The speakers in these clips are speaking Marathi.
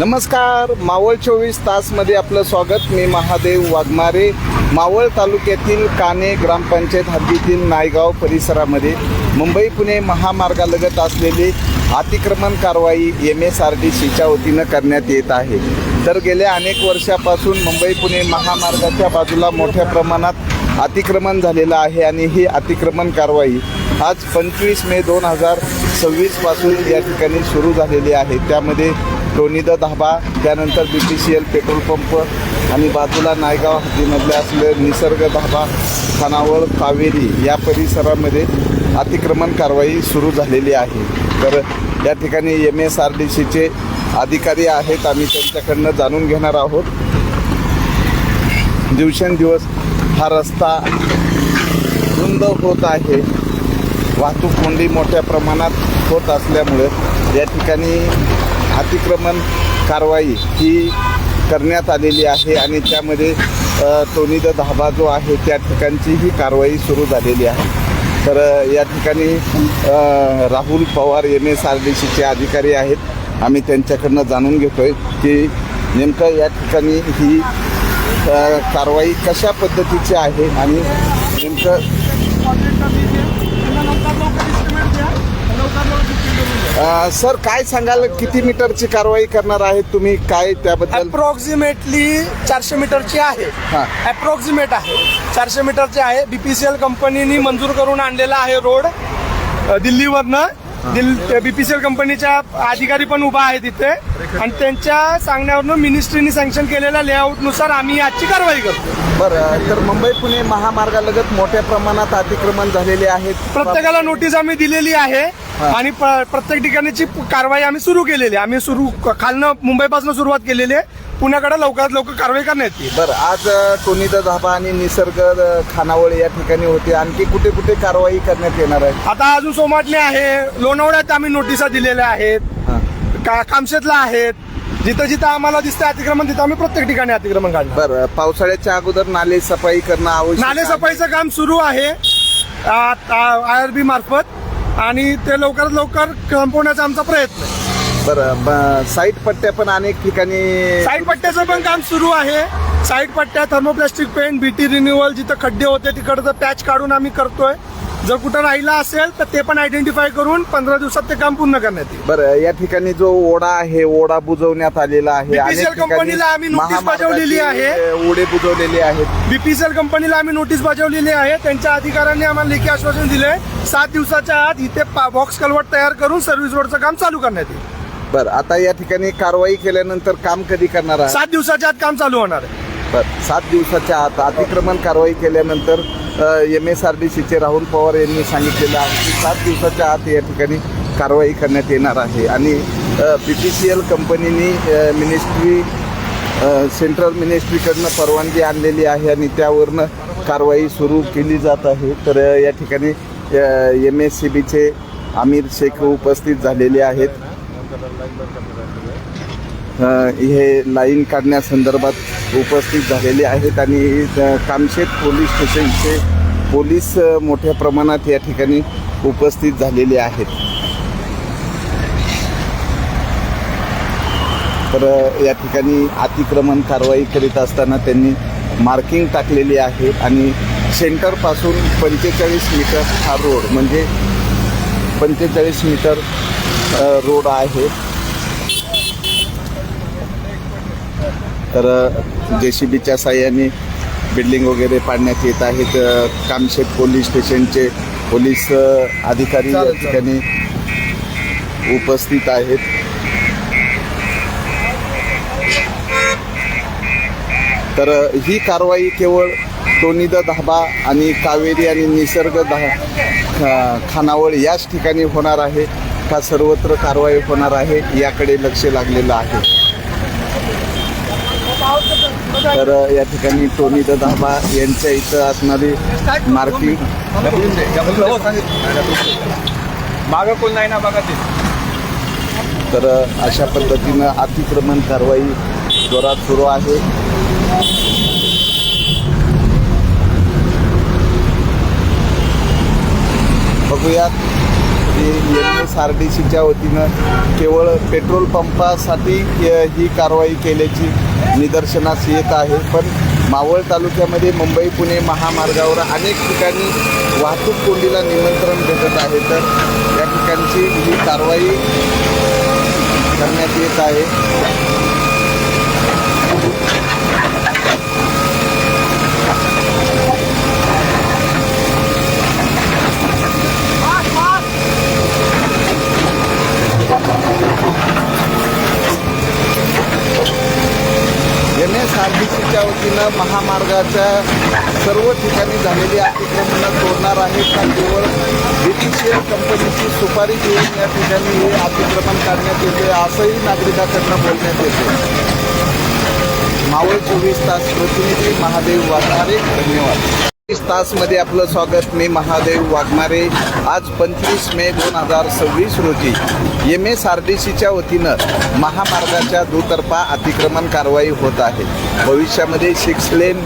नमस्कार, मावळ 24 तासमध्ये आपलं स्वागत. मी महादेव वाघमारे. मावळ तालुक्यातील काणे ग्रामपंचायत हद्दीतील नायगाव परिसरामध्ये मुंबई पुणे महामार्गालगत असलेली अतिक्रमण कारवाई MSRDCच्या वतीनं करण्यात येत आहे. तर गेल्या अनेक वर्षापासून मुंबई पुणे महामार्गाच्या बाजूला मोठ्या प्रमाणात अतिक्रमण झालेलं आहे आणि ही अतिक्रमण कारवाई आज 25 मे 2026 पासून या ठिकाणी सुरू झालेली आहे. त्यामध्ये टोनीद धाबा, त्यानंतर BPCL पेट्रोल पंप आणि बाजूला नायगाव हद्दीमधले असले निसर्ग धाबा, खानावळ, कावेरी या परिसरामध्ये अतिक्रमण कारवाई सुरू झालेली आहे. तर या ठिकाणी MSRDCचे अधिकारी आहेत, आम्ही त्यांच्याकडनं जाणून घेणार आहोत. दिवसेंदिवस हा रस्ता रुंद होत आहे, वाहतूक कोंडी मोठ्या प्रमाणात होत असल्यामुळे या ठिकाणी अतिक्रमण कारवाई ही करण्यात आलेली आहे आणि त्यामध्ये टोनीद धाबा जो आहे त्या ठिकाणची ही कारवाई सुरू झालेली आहे. तर या ठिकाणी राहुल पवार MSRDCचे अधिकारी आहेत, आम्ही त्यांच्याकडनं जाणून घेतोय की नेमकं या ठिकाणी ही कारवाई कशा पद्धतीची आहे आणि नेमकं सर काय सांगाल, किती मीटरची कारवाई करणार आहेत तुम्ही, काय त्याबद्दल? अप्रॉक्सिमेटली 400 मीटरची आहे. अप्रॉक्सिमेट आहे, 400 मीटरची आहे. BPCL कंपनीने मंजूर करून आणलेला आहे रोड दिल्लीवरनं. BPCL कंपनीच्या अधिकारी पण उभा आहे तिथे आणि त्यांच्या सांगण्यावरनं मिनिस्ट्रीने सँक्शन केलेल्या लेआउटनुसार आम्ही आजची कारवाई करतो. बरं, तर मुंबई पुणे महामार्गालगत मोठ्या प्रमाणात अतिक्रमण झालेले आहेत. प्रत्येकाला नोटीस आम्ही दिलेली आहे आणि प्रत्येक ठिकाणीची कारवाई आम्ही सुरू केलेली आहे. आम्ही खालनं मुंबईपासून सुरुवात केलेली आहे, पुण्याकडे लवकरात लवकर कारवाई करण्यात येईल. बरं, आज टोनीद धाबा आणि निसर्ग खानावळ या ठिकाणी होते, आणखी कुठे कुठे कारवाई करण्यात येणार आहे? आता अजून सोमाटणे आहे, लोणावळ्यात आम्ही नोटिसा दिलेल्या आहेत, कामशेतला आहेत. जिथं जिथं आम्हाला दिसतं अतिक्रमण तिथं आम्ही प्रत्येक ठिकाणी अतिक्रमण काढणार. बरं, पावसाळ्याच्या अगोदर नाले सफाई करणं आवश्यक. नाले सफाईचं काम सुरू आहे IRB मार्फत आणि ते लवकरात लवकर संपवण्याचा आमचा प्रयत्न आहे. बरं, साईड पट्ट्या पण अनेक ठिकाणी. साईड पट्ट्याचं पण काम सुरू आहे. साईड पट्ट्या, थर्मोप्लास्टिक पेंट, BT रिन्युअल, जिथं खड्डे होते तिकडचं पॅच काढून आम्ही करतोय. जर कुठं राहिला असेल तर ते पण आयडेंटिफाय करून 15 दिवसात ते काम पूर्ण करण्यात येईल. बरं, या ठिकाणी जो ओढा आहे, ओढा बुजवण्यात आलेला आहे. BPCL कंपनीला आम्ही नोटीस बजावलेली आहे. ओढे बुजवलेले आहेत. BPCL कंपनीला आम्ही नोटीस बजावलेली आहे. त्यांच्या अधिकाऱ्यांनी आम्हाला लेखी आश्वासन दिले 7 दिवसाच्या आत इथे बॉक्स कल्वर्ट तयार करून सर्व्हिस रोडचं काम चालू करण्यात येईल. बरं, आता या ठिकाणी कारवाई केल्यानंतर काम कधी करणार आहे? 7 दिवसाच्या आत काम चालू होणार आहे. बरं, 7 दिवसाच्या आत अतिक्रमण कारवाई केल्यानंतर MSRDCचे राहुल पवार यांनी सांगितलेलं आहे की 7 दिवसाच्या आत या ठिकाणी कारवाई करण्यात येणार आहे आणि BPCL कंपनीने सेंट्रल मिनिस्ट्रीकडनं परवानगी आणलेली आहे आणि त्यावरनं कारवाई सुरू केली जात आहे. तर या ठिकाणी MSCBचे आमिर शेख उपस्थित झालेले आहेत. हे लाईन काढण्यासंदर्भात उपस्थित झालेले आहेत आणि कामशेत पोलीस स्टेशनचे पोलीस मोठ्या प्रमाणात या ठिकाणी उपस्थित झालेले आहेत. तर या ठिकाणी अतिक्रमण कारवाई करीत असताना त्यांनी मार्किंग टाकलेली आहे आणि सेंटरपासून 45 मीटर हा रोड म्हणजे 45 मीटर रोड आहे. तर JCBच्या साह्याने बिल्डिंग वगैरे पाडण्यात येत आहेत. कामशेत पोलीस स्टेशनचे पोलीस अधिकारी या ठिकाणी उपस्थित आहेत. तर ही कारवाई केवळ टोनीद धाबा आणि कावेरी आणि निसर्ग खानावळ याच ठिकाणी होणार आहे का सर्वत्र कारवाई होणार आहे याकडे लक्ष लागलेलं आहे. तर या ठिकाणी टोनीद धाबा यांच्या इथं असणारी मार्किंग मागं कोण नाही ना बघा ते. तर अशा पद्धतीनं अतिक्रमण कारवाई जोरात सुरू आहे. बघूयात MSRDCच्या वतीनं केवळ पेट्रोल पंपासाठी ही कारवाई केल्याची निदर्शनास येत आहे. पण मावळ तालुक्यामध्ये मुंबई पुणे महामार्गावर अनेक ठिकाणी वाहतूक कोंडीला निमंत्रण भेटत आहे. तर या ठिकाणची ही कारवाई करण्यात येत आहे. MSRDCच्या वतीनं महामार्गाच्या सर्व ठिकाणी झालेली अतिक्रमणं तोडणार आहेत का केवळ BPCL कंपनीची सुपारी घेऊन या ठिकाणी हे अतिक्रमण काढण्यात येते असंही नागरिकांकडनं बोलण्यात येते. मावळ 24 तास प्रतिनिधी महादेव वाघमारे. धन्यवाद. 24 तासमध्ये आपलं स्वागत. मी महादेव वाघमारे. आज 25 मे 2026 रोजी MSRDCच्या वतीनं महामार्गाच्या दुतर्फा अतिक्रमण कारवाई होत आहे. भविष्यामध्ये 6 लेन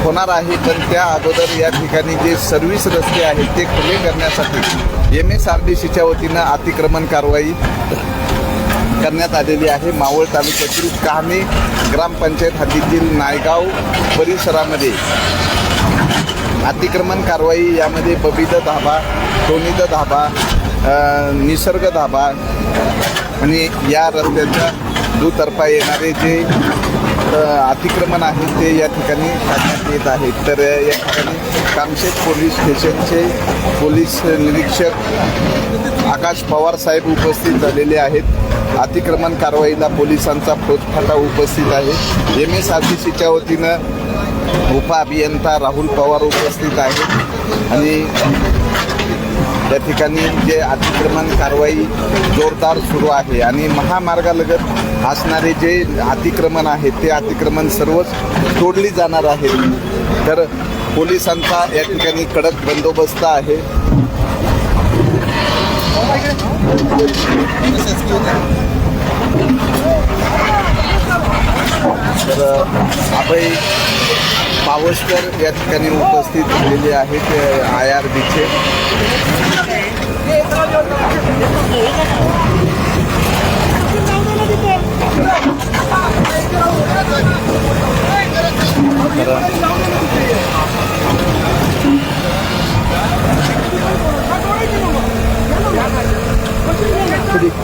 होणार आहे, पण त्या अगोदर या ठिकाणी जे सर्व्हिस रस्ते आहेत ते खुले करण्यासाठी MSRDCच्या वतीनं अतिक्रमण कारवाई करण्यात आलेली आहे. मावळ तालुक्यातील काणे ग्रामपंचायत हद्दीतील नायगाव परिसरामध्ये अतिक्रमण कारवाई यामध्ये बबीद धाबा, टोनीद धाबा, निसर्ग धाबा आणि या रस्त्याच्या दुतर्फा येणारे जे अतिक्रमण आहे ते या ठिकाणी काढण्यात येत आहे. तर या ठिकाणी कामशेत पोलीस स्टेशनचे पोलीस निरीक्षक आकाश पवार साहेब उपस्थित झालेले आहेत. अतिक्रमण कारवाईला पोलिसांचा फौजफाटा उपस्थित आहे. MSRDCच्या वतीनं उप अभियंता राहुल पवार उपस्थित आहेत आणि त्या ठिकाणी जे अतिक्रमण कारवाई जोरदार सुरू आहे आणि महामार्गालगत असणारे जे अतिक्रमण आहेत ते अतिक्रमण सर्वच तोडली जाणार आहेत. तर पोलिसांचा या ठिकाणी कडक बंदोबस्त आहे. तर अभय पावसकर या ठिकाणी उपस्थित झालेले आहेत IRBचे.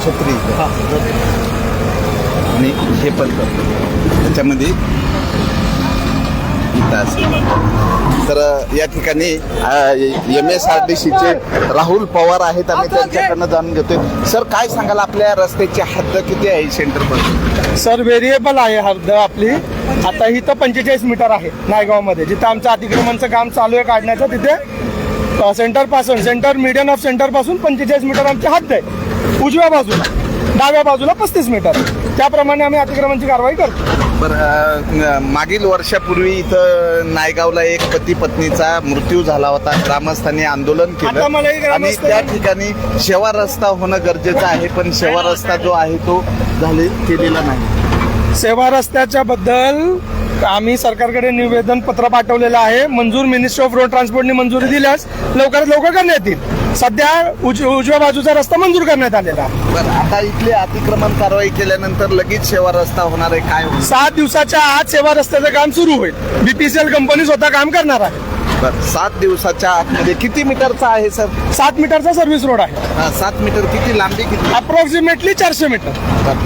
छत्री आणि हे पण करतो त्याच्यामध्ये तर या ठिकाणी MSRDCचे राहुल पवार आहेत. आम्ही त्यांच्याकडनं जाणून घेतोय. सर, काय सांगाल, आपल्या रस्त्याची हद्द किती आहे सेंटरपर्यंत? सर, व्हेरिएबल आहे हद्द आपली. आता ही तर 45 मीटर आहे नायगावमध्ये, जिथं आमचं अतिक्रमणचं काम चालू आहे काढण्याचं. तिथे सेंटर मीडियन ऑफ सेंटर पासून 45 मीटर आमची हद्द आहे. उजव्या बाजूला, डाव्या बाजूला 35 मीटर. त्याप्रमाणे आम्ही अतिक्रमणची कारवाई करतो. बरं, मागील वर्षापूर्वी इथं नायगावला एक पती पत्नीचा मृत्यू झाला होता. ग्रामस्थांनी आंदोलन केलं आणि त्या ठिकाणी शेवा रस्ता होणं गरजेचं आहे, पण शेवा रस्ता जो आहे तो केलेला नाही. सेवा रस्त्याच्या बद्दल आम्ही सरकारकडे निवेदन पत्र पाठवलेलं आहे. मिनिस्ट्री ऑफ रोड ट्रान्सपोर्टने मंजुरी दिल्यास लवकरात लवकर करण्यात येईल. सध्या उजव्या बाजूचा रस्ता मंजूर करण्यात आलेला. बरं, आता इथले अतिक्रमण कारवाई केल्यानंतर लगेच सेवा रस्ता होणार आहे. काय 7 दिवसाच्या आत सेवा रस्त्याचं काम सुरू होईल. BPCL कंपनी स्वतः काम करणार आहे. बरं, 7 दिवसाच्या आतमध्ये किती मीटरचा आहे सर? 7 मीटरचा सर्व्हिस रोड आहे. 7 मीटर. किती लांबी? किती? Approximately 400 metre.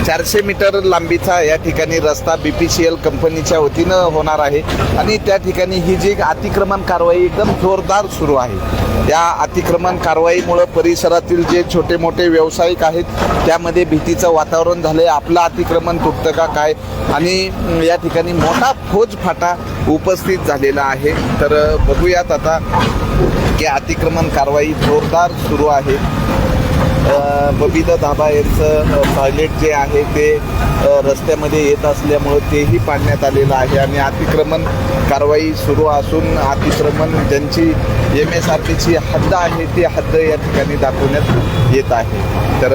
400 मीटर लांबीचा या ठिकाणी रस्ता BPCL कंपनीच्या वतीनं होणार आहे आणि त्या ठिकाणी ही जी अतिक्रमण कारवाई एकदम जोरदार सुरू आहे. या अतिक्रमण कारवाईमुळं परिसरातील जे छोटे मोठे व्यावसायिक आहेत त्यामध्ये भीतीचं वातावरण झालंय. आपलं अतिक्रमण तुटतं का काय, आणि या ठिकाणी मोठा फौजफाटा उपस्थित झालेला आहे. तर बघूयात आता की अतिक्रमण कारवाई जोरदार सुरू आहे. बबीद धाबा यांचं टॉयलेट जे आहे ते रस्त्यामध्ये येत असल्यामुळं तेही पाडण्यात आलेलं आहे आणि अतिक्रमण कारवाई सुरू असून अतिक्रमण ज्यांची MSRDCची हद्द आहे ती हद्द या ठिकाणी दाखवण्यात येत आहे. तर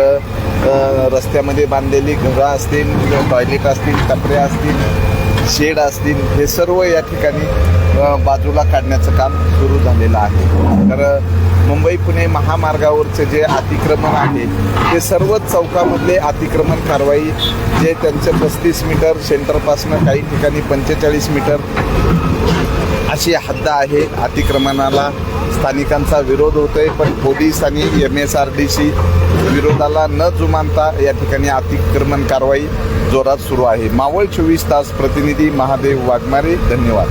रस्त्यामध्ये बांधलेली घरं असतील, टॉयलेट असतील, टपऱ्या असतील, शेड असतील, हे सर्व या ठिकाणी बाजूला काढण्याचं काम सुरू झालेलं आहे. तर मुंबई पुणे महामार्गावरचे जे अतिक्रमण आहे ते सर्वच चौकामधले अतिक्रमण कारवाई जे त्यांचं 35 मीटर सेंटरपासनं काही ठिकाणी 45 मीटर अशी हद्द आहे. अतिक्रमणाला स्थानिकांचा विरोध होतोय, पण पोलीस आणि MSRDC विरोधाला न जुमानता या ठिकाणी अतिक्रमण कारवाई जोरात सुरू आहे. मावळ 24 तास प्रतिनिधी महादेव वाघमारे, धन्यवाद.